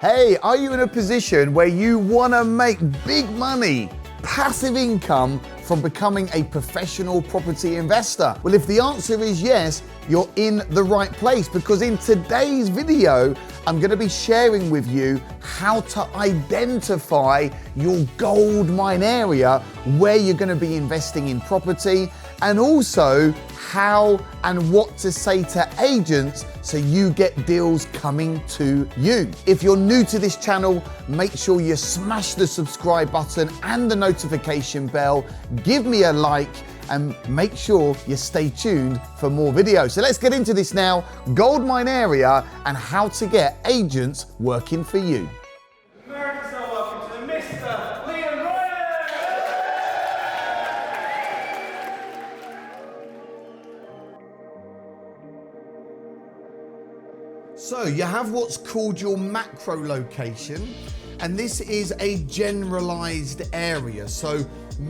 Hey, are you in a position where you want to make big money, passive income from becoming a professional property investor? Well, if the answer is yes, you're in the right place, because in today's video, I'm going to be sharing with you how to identify your gold mine area where you're going to be investing in property, and also how and what to say to agents so you get deals coming to you. If you're new to this channel, make sure you smash the subscribe button and the notification bell, give me a like, and make sure you stay tuned for more videos. So let's get into this now, gold mine area and how to get agents working for you. America's now welcome to the Mr. Leon Ryan! So you have what's called your macro location, and this is a generalized area. So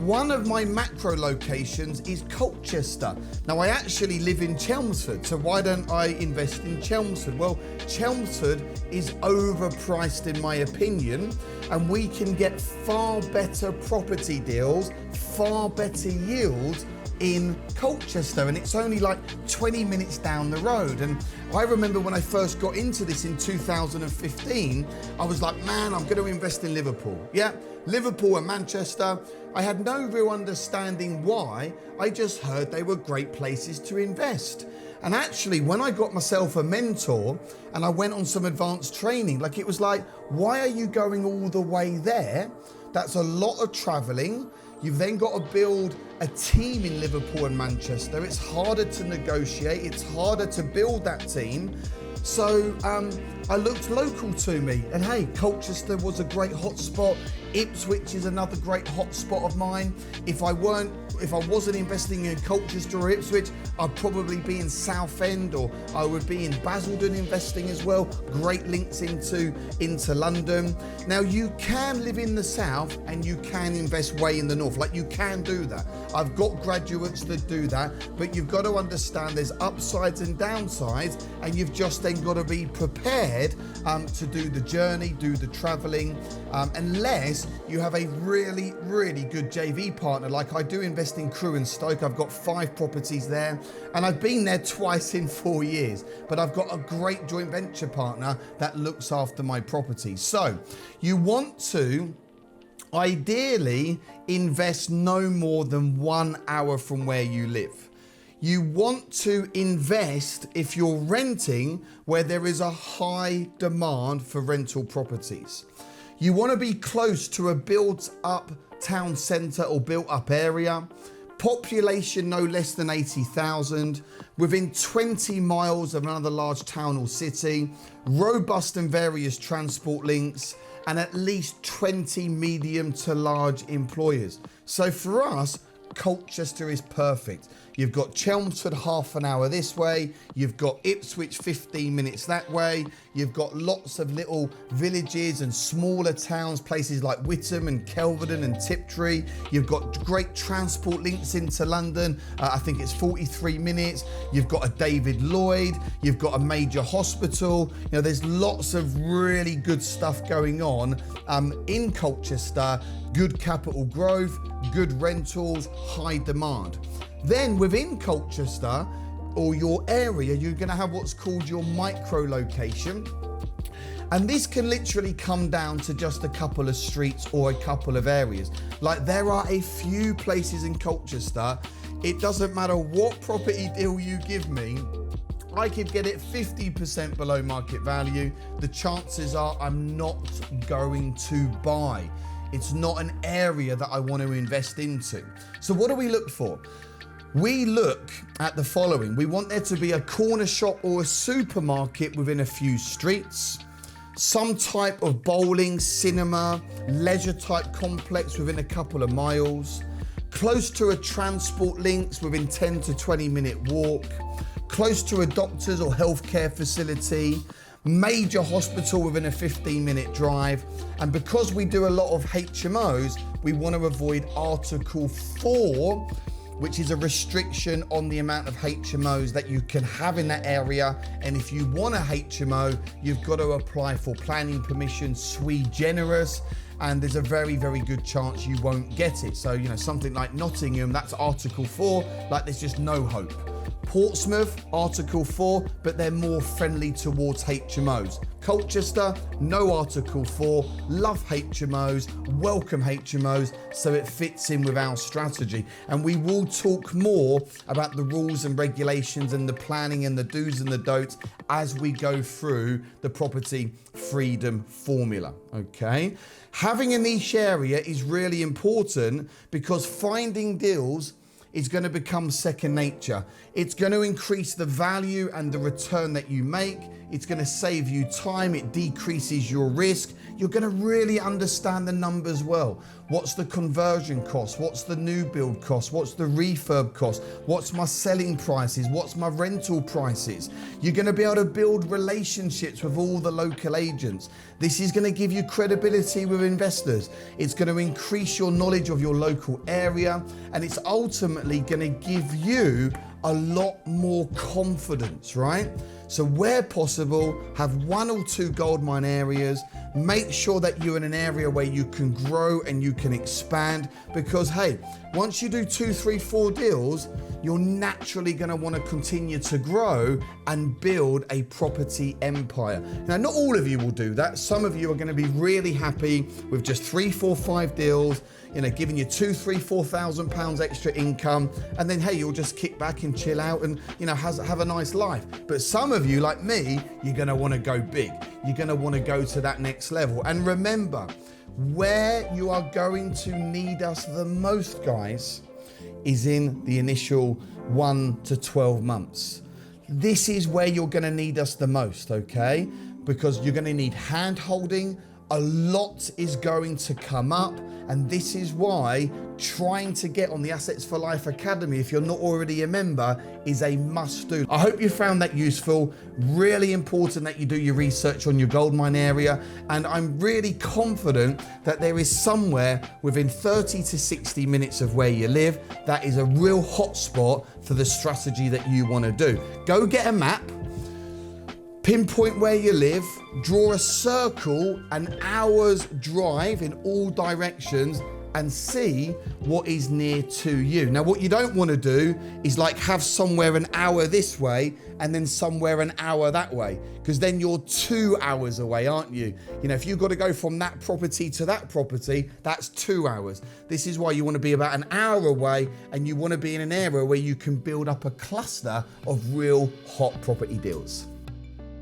one of my macro locations is Colchester. Now I actually live in Chelmsford, so why don't I invest in Chelmsford? Well, Chelmsford is overpriced in my opinion, and we can get far better property deals, far better yields in Colchester, and it's only like 20 minutes down the road. And I remember when I first got into this in 2015, I was like, man, I'm going to invest in Liverpool. Yeah, Liverpool and Manchester. I had no real understanding why. I just heard they were great places to invest. And actually, when I got myself a mentor and I went on some advanced training, like it was like, why are you going all the way there? That's a lot of traveling. You've then got to build a team in Liverpool and Manchester. It's harder to negotiate. It's harder to build that team. So I looked local to me, and hey, Colchester was a great hotspot. Ipswich is another great hotspot of mine. If I wasn't investing in Colchester or Ipswich, I'd probably be in Southend, or I would be in Basildon investing as well. Great links into London. Now you can live in the south and you can invest way in the north. Like you can do that. I've got graduates that do that, but you've got to understand there's upsides and downsides, and you've just then got to be prepared to do the journey, do the traveling, unless you have a really, really good JV partner. Like I do invest in Crewe and Stoke. I've got 5 properties there, and I've been there twice in 4 years, but I've got a great joint venture partner that looks after my properties. So you want to ideally invest no more than 1 hour from where you live. You want to invest, if you're renting, where there is a high demand for rental properties. You want to be close to a built up town centre or built up area, population no less than 80,000, within 20 miles of another large town or city, robust and various transport links, and at least 20 medium to large employers. So for us, Colchester is perfect. You've got Chelmsford half an hour this way, you've got Ipswich 15 minutes that way, you've got lots of little villages and smaller towns, places like Witham and Kelvedon and Tiptree. You've got great transport links into London. I think it's 43 minutes. You've got a David Lloyd, you've got a major hospital. You know, there's lots of really good stuff going on in Colchester. Good capital growth, good rentals, high demand. Then within Colchester or your area, you're going to have what's called your micro location. And this can literally come down to just a couple of streets or a couple of areas. Like there are a few places in Colchester, it doesn't matter what property deal you give me, I could get it 50% below market value. The chances are I'm not going to buy. It's not an area that I want to invest into. So what do we look for? We look at the following. We want there to be a corner shop or a supermarket within a few streets, some type of bowling, cinema, leisure type complex within a couple of miles, close to a transport links within 10 to 20 minute walk, close to a doctor's or healthcare facility, major hospital within a 15-minute drive. And because we do a lot of HMOs, we want to avoid Article 4 which is a restriction on the amount of HMOs that you can have in that area. And if you want a HMO, you've got to apply for planning permission sui generis, and there's a very, very good chance you won't get it. So, something like Nottingham, that's Article 4, like there's just no hope. Portsmouth, Article 4, but they're more friendly towards HMOs. Colchester, no Article 4, love HMOs, welcome HMOs, so it fits in with our strategy. And we will talk more about the rules and regulations and the planning and the do's and the don'ts as we go through the property freedom formula, okay? Having a niche area is really important because finding deals is going to become second nature. It's going to increase the value and the return that you make. It's going to save you time. It decreases your risk. You're going to really understand the numbers well. What's the conversion cost? What's the new build cost? What's the refurb cost? What's my selling prices? What's my rental prices? You're going to be able to build relationships with all the local agents. This is going to give you credibility with investors. It's going to increase your knowledge of your local area, and it's ultimately going to give you a lot more confidence, right? So where possible, have 1 or 2 goldmine areas. Make sure that you're in an area where you can grow and you can expand, because hey, once you do 2, 3, 4 deals, you're naturally going to want to continue to grow and build a property empire. Now, not all of you will do that. Some of you are going to be really happy with just 3, 4, 5 deals, giving you 2, 3, 4,000 pounds extra income, and then hey, you'll just kick back and chill out and have a nice life. But some of you, like me, you're going to want to go big. You're going to want to go to that next level. And remember, where you are going to need us the most, guys, is in the initial 1 to 12 months. This is where you're going to need us the most, okay? Because you're going to need hand holding. A lot is going to come up, and this is why trying to get on the Assets for Life Academy, if you're not already a member, is a must do. I hope you found that useful. Really important that you do your research on your goldmine area, and I'm really confident that there is somewhere within 30 to 60 minutes of where you live that is a real hotspot for the strategy that you want to do. Go get a map. Pinpoint where you live, draw a circle an hour's drive in all directions, and see what is near to you. Now, what you don't want to do is have somewhere an hour this way and then somewhere an hour that way, because then you're 2 hours away, aren't you? If you've got to go from that property to that property, that's 2 hours. This is why you want to be about an hour away, and you want to be in an area where you can build up a cluster of real hot property deals.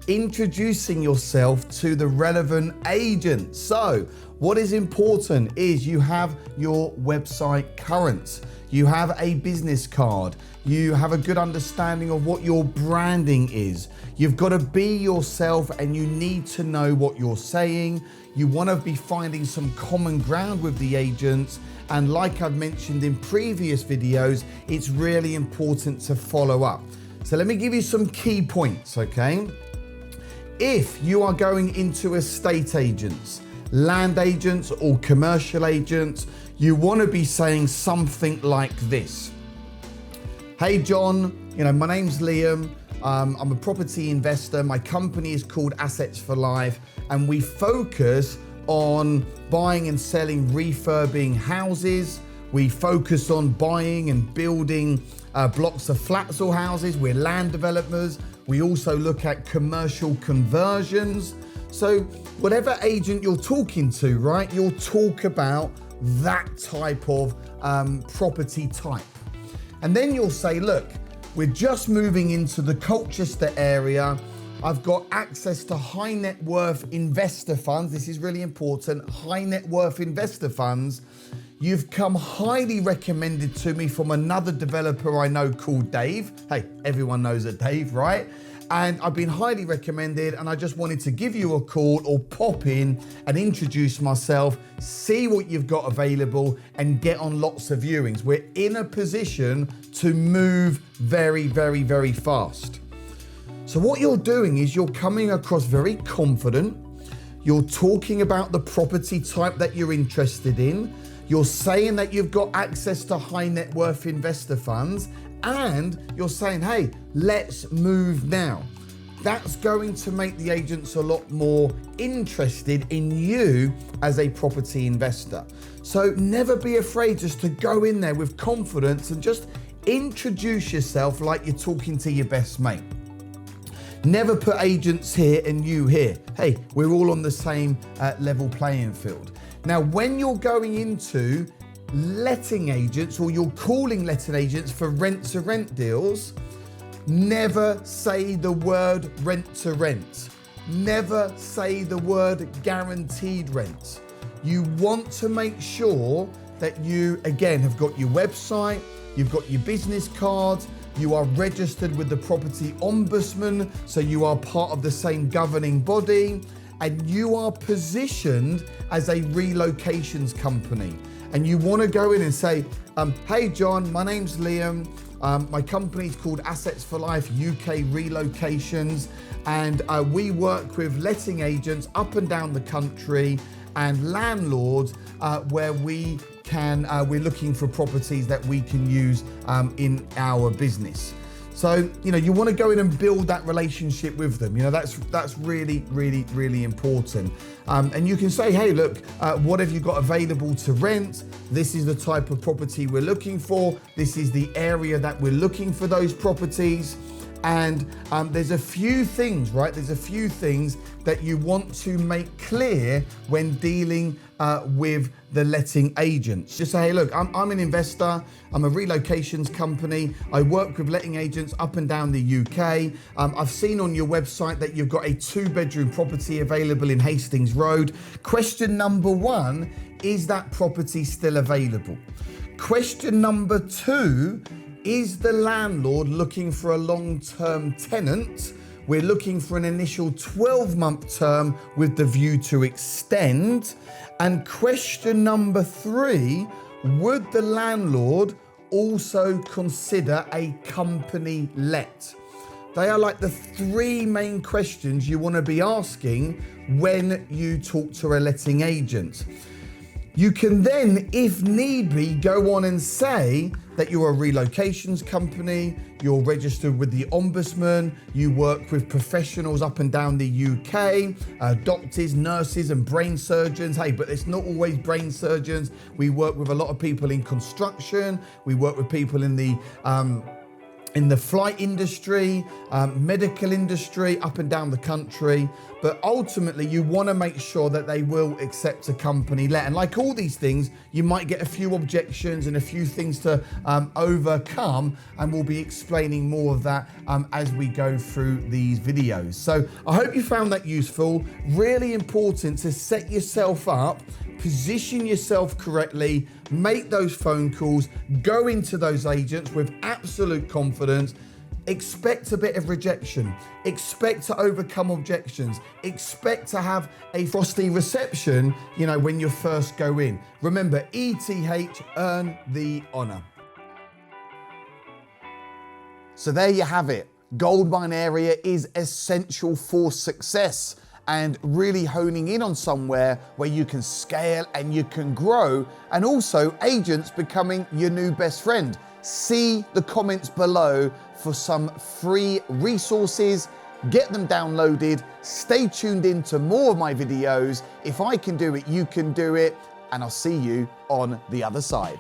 Introducing yourself to the relevant agent. So what is important is you have your website current, you have a business card, you have a good understanding of what your branding is. You've got to be yourself, and you need to know what you're saying. You want to be finding some common ground with the agents. And like I've mentioned in previous videos, it's really important to follow up. So let me give you some key points, okay? If you are going into estate agents, land agents, or commercial agents, you want to be saying something like this. Hey John, my name's Liam. I'm a property investor. My company is called Assets for Life, and we focus on buying and selling refurbing houses. We focus on buying and building blocks of flats or houses. We're land developers. We also look at commercial conversions. So whatever agent you're talking to, right, you'll talk about that type of property type. And then you'll say, look, we're just moving into the Colchester area. I've got access to high net worth investor funds. This is really important. High net worth investor funds. You've come highly recommended to me from another developer I know called Dave. Hey, everyone knows a Dave, right? And I've been highly recommended, and I just wanted to give you a call or pop in and introduce myself, see what you've got available, and get on lots of viewings. We're in a position to move very, very, very fast. So what you're doing is you're coming across very confident. You're talking about the property type that you're interested in. You're saying that you've got access to high net worth investor funds, and you're saying, hey, let's move now. That's going to make the agents a lot more interested in you as a property investor. So never be afraid just to go in there with confidence and just introduce yourself like you're talking to your best mate. Never put agents here and you here. Hey, we're all on the same level playing field. Now, when you're going into letting agents, or you're calling letting agents for rent to rent deals, never say the word rent to rent. Never say the word guaranteed rent. You want to make sure that you, again, have got your website, you've got your business card, you are registered with the property ombudsman, so you are part of the same governing body, and you are positioned as a relocations company. And you want to go in and say, hey John, my name's Liam. My company's called Assets for Life UK Relocations, and we work with letting agents up and down the country and landlords where we're looking for properties that we can use in our business. So, you want to go in and build that relationship with them. That's really, really, really important. And you can say, hey, look, what have you got available to rent? This is the type of property we're looking for. This is the area that we're looking for those properties. And there's a few things, right? There's a few things that you want to make clear when dealing with the letting agents. Just say, hey, look, I'm an investor. I'm a relocations company. I work with letting agents up and down the UK. I've seen on your website that you've got a 2-bedroom property available in Hastings Road. Question number 1, is that property still available? Question number 2, is the landlord looking for a long-term tenant? We're looking for an initial 12-month term with the view to extend. And question number 3, would the landlord also consider a company let? They are like the 3 main questions you want to be asking when you talk to a letting agent. You can then, if need be, go on and say that you're a relocations company, you're registered with the ombudsman, you work with professionals up and down the UK, doctors, nurses and brain surgeons. Hey, but it's not always brain surgeons. We work with a lot of people in construction. We work with people in the flight industry, medical industry, up and down the country. But ultimately, you want to make sure that they will accept a company let. And like all these things, you might get a few objections and a few things to overcome. And we'll be explaining more of that as we go through these videos. So I hope you found that useful. Really important to set yourself up, position yourself correctly, make those phone calls, go into those agents with absolute confidence. Expect a bit of rejection. Expect to overcome objections. Expect to have a frosty reception, when you first go in. Remember, ETH, earn the honor. So there you have it. Goldmine Area is essential for success, and really honing in on somewhere where you can scale and you can grow, and also agents becoming your new best friend. See the comments below for some free resources. Get them downloaded. Stay tuned in to more of my videos. If I can do it, you can do it. And I'll see you on the other side.